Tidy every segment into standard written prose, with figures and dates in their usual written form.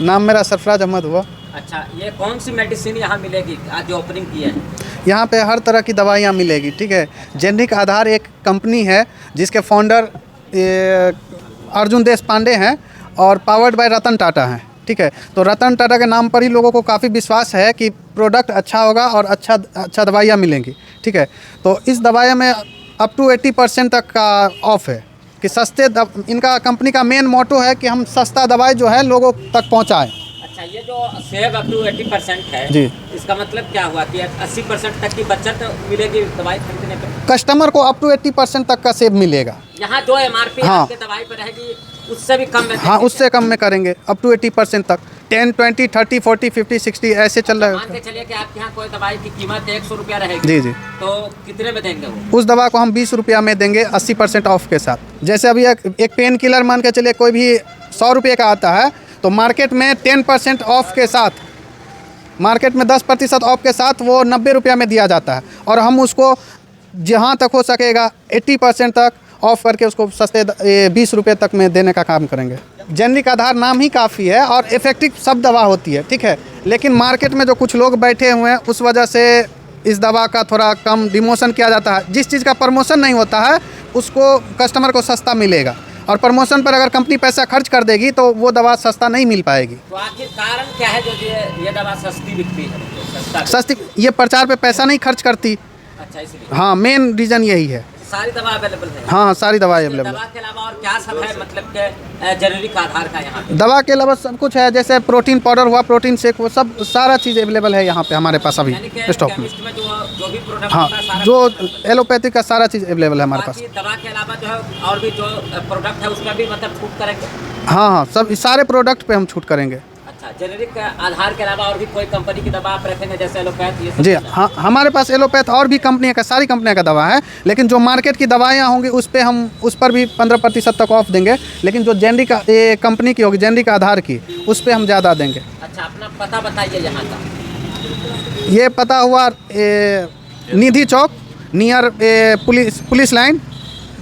नाम मेरा सरफराज अहमद हुआ। अच्छा, ये कौन सी मेडिसिन यहाँ मिलेगी आज जो ओपनिंग की है? यहाँ पे हर तरह की दवाइयाँ मिलेगी, ठीक है। जेनरिक आधार एक कंपनी है जिसके फाउंडर अर्जुन देश पांडे हैं और पावर्ड बाय रतन टाटा हैं, ठीक है। तो रतन टाटा के नाम पर ही लोगों को काफ़ी विश्वास है कि प्रोडक्ट अच्छा होगा और अच्छा दवाइयाँ मिलेंगी, ठीक है। तो इस दवाई में अप टू 80% तक का ऑफ है कि इनका कंपनी का मेन मोटो है कि हम सस्ता दवाई जो है लोगों तक पहुँचाएँ। अच्छा, ये जो सेव अप टू 80% है जी, इसका मतलब क्या हुआ कि 80% तक की बचत मिलेगी दवाई खरीदने पर? कस्टमर को अप टू 80% तक का सेव मिलेगा। यहाँ जो MRP हाँ, आपके दवाई पर रहेगी उससे भी कम में? हाँ, उससे कम में करेंगे अप टू 80% तक। 10, 20, 30, 40, 50, 60 ऐसे चल रहा मान के है। चलिए कि आपके यहाँ कोई दवाई की कीमत 100 रुपया रहेगी। जी जी, तो कितने में देंगे वो? उस दवा को हम 20 रुपया में देंगे 80% ऑफ के साथ। जैसे अभी एक पेन किलर मान के चलिए कोई भी 100 रुपये का आता है तो मार्केट में 10% ऑफ के साथ, मार्केट में 10% ऑफ के साथ वो 90 रुपया में दिया जाता है और हम उसको जहाँ तक हो सकेगा 80% तक ऑफ करके उसको सस्ते 20 रुपये तक में देने का काम करेंगे। जेनरिक आधार नाम ही काफ़ी है और इफ़ेक्टिव सब दवा होती है, ठीक है। लेकिन मार्केट में जो कुछ लोग बैठे हुए हैं उस वजह से इस दवा का थोड़ा कम डिमोशन किया जाता है। जिस चीज़ का प्रमोशन नहीं होता है उसको कस्टमर को सस्ता मिलेगा और प्रमोशन पर अगर कंपनी पैसा खर्च कर देगी तो वो दवा सस्ता नहीं मिल पाएगी। तो आखिर कारण क्या है जो ये दवा सस्ती बिकती है? सस्ती, ये प्रचार पे पैसा नहीं खर्च करती। अच्छा, इसलिए? हाँ, मेन रीज़न यही है। सारी दवा अवेलेबल है? हाँ, सारी दवाई अवेलेबल है। दवा के अलावा और क्या सब है, मतलब के जेनरिक आधार का यहाँ पे? दवा के अलावा सब कुछ है, जैसे प्रोटीन पाउडर हुआ, प्रोटीन शेक, वो सब सारा चीज़ अवेलेबल है यहाँ पे हमारे पास अभी यानी कि स्टॉक में। केमिस्ट में जो भी प्रोडक्ट हाँ, होता है सारा जो एलोपैथिक का सारा चीज़ अवेलेबल है हमारे पास। बाकी दवा के अलावा जो है और भी जो प्रोडक्ट है उसका भी मतलब छूट करेंगे? हाँ हाँ, सब सारे प्रोडक्ट पे हम छूट करेंगे। अच्छा, जेनरिक आधार के अलावा और भी कोई कंपनी की दवा आप रखेंगे जैसे एलोपैथ ये सब? जी हाँ, हमारे पास एलोपैथ और भी कंपनी का, सारी कंपनियों का दवा है, लेकिन जो मार्केट की दवाइयाँ होंगी उस पर हम उस पर भी 15% तक ऑफ देंगे। लेकिन जो जेनरिक कंपनी की होगी, जेनरिक आधार की, उस पर हम ज़्यादा देंगे। अच्छा, अपना पता बताइए यहाँ का। ये पता हुआ निधि चौक नियर पुलिस लाइन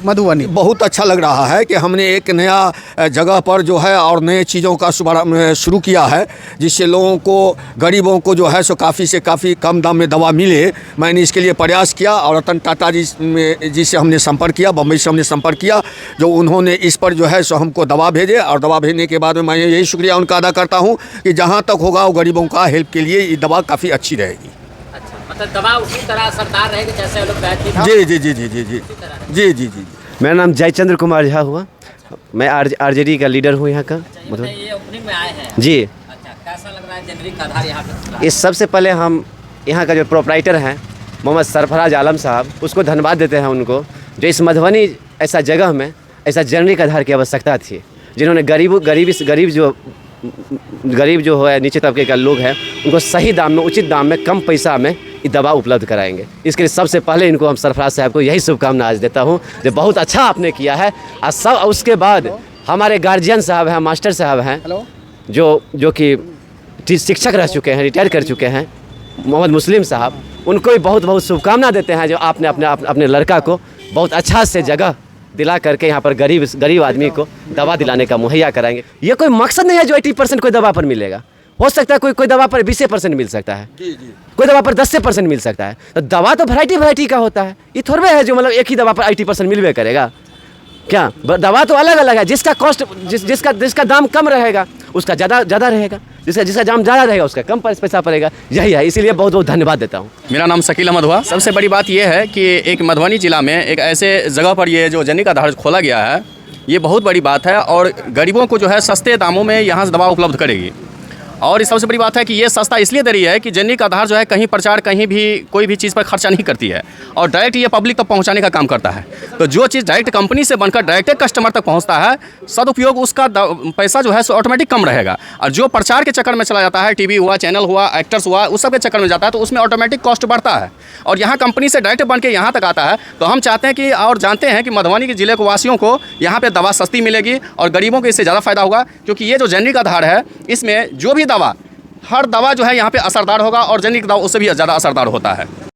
मधुबनी। बहुत अच्छा लग रहा है कि हमने एक नया जगह पर जो है और नए चीज़ों का शुभारंभ शुरू किया है जिससे लोगों को, गरीबों को जो है सो काफ़ी से काफ़ी कम दाम में दवा मिले। मैंने इसके लिए प्रयास किया और रतन टाटा जी से हमने संपर्क किया, बम्बई से हमने संपर्क किया, जो उन्होंने इस पर जो है सो हमको दवा भेजे और दवा भेजने के बाद में मैं यही शुक्रिया उनका अदा करता हूँ कि जहाँ तक होगा वो गरीबों का हेल्प के लिए ये दवा काफ़ी अच्छी रहेगी। अच्छा, मतलब दवा उसी तरह असरदार रहेगी जैसे एलोपैथी? जी जी जी जी जी जी जी जी जी। मेरा नाम जयचंद्र कुमार झा हुआ। मैं RJD का लीडर हूँ यहाँ का। मतलब ये ओपनिंग में आए हैं? जी। अच्छा, कैसा लग रहा है जेनरिक आधार यहाँ पे? इस सबसे पहले हम यहाँ का जो प्रोपराइटर हैं मोहम्मद सरफराज आलम साहब, उसको धन्यवाद देते हैं उनको, जो इस मधुबनी ऐसा जगह में ऐसा जेनरिक आधार की आवश्यकता थी, जिन्होंने गरीब जो है, नीचे तबके का लोग हैं, उनको सही दाम में, उचित दाम में, कम पैसा में ये दवा उपलब्ध कराएंगे। इसके लिए सबसे पहले इनको हम सरफराज साहब को यही शुभकामना आज देता हूँ जो बहुत अच्छा आपने किया है। और उसके बाद हमारे गार्जियन साहब हैं, मास्टर साहब हैं, जो कि शिक्षक रह चुके हैं, रिटायर कर चुके हैं, मोहम्मद मुस्लिम साहब, उनको भी बहुत बहुत शुभकामना देते हैं जो आपने अपने लड़का को बहुत अच्छा से जगह दिला करके यहाँ पर गरीब आदमी को दवा दिलाने का मुहैया कराएंगे। ये कोई मकसद नहीं है जो 80% कोई दवा पर मिलेगा। हो सकता है कोई दवा पर 20% मिल सकता है, कोई दवा पर 10% मिल सकता है। तो दवा तो वैरायटी का होता है, ये थोड़े है जो मतलब एक ही दवा पर 80% मिलवे करेगा। क्या दवा तो अलग अलग है, जिसका कॉस्ट जिसका दाम कम रहेगा उसका ज़्यादा रहेगा, जिसका दाम ज़्यादा रहेगा उसका कम पैसा पड़ेगा। यही है, इसीलिए बहुत बहुत धन्यवाद देता हूँ। मेरा नाम शकील अहमद हुआ। सबसे बड़ी बात यह है कि एक मधुबनी ज़िला में एक ऐसे जगह पर ये जो जेनरिक आधार खोला गया है, ये बहुत बड़ी बात है और गरीबों को जो है सस्ते दामों में यहाँ से दवा उपलब्ध करेगी। और सबसे बड़ी बात है कि ये सस्ता इसलिए दे रही है कि जेनरिक आधार जो है कहीं प्रचार, कहीं भी कोई भी चीज़ पर खर्चा नहीं करती है और डायरेक्ट ये पब्लिक तक पहुंचाने का काम करता है। तो जो चीज़ डायरेक्ट कंपनी से बनकर डायरेक्ट कस्टमर तक पहुंचता है, सदुपयोग उसका पैसा जो है सो ऑटोमेटिक कम रहेगा। और जो प्रचार के चक्कर में चला जाता है, टीवी हुआ, चैनल हुआ, एक्टर्स हुआ, उस सब के चक्कर में जाता है तो उसमें ऑटोमेटिक कॉस्ट बढ़ता है। और यहाँ कंपनी से डायरेक्ट बन के यहाँ तक आता है। तो हम चाहते हैं कि और जानते हैं कि मधुबनी के ज़िले को वासियों को यहाँ पर दवा सस्ती मिलेगी और गरीबों को इससे ज़्यादा फायदा होगा, क्योंकि ये जो जेनरिक आधार है इसमें जो भी दवा, हर दवा जो है यहाँ पे असरदार होगा और जेनरिक दवा उससे भी ज़्यादा असरदार होता है।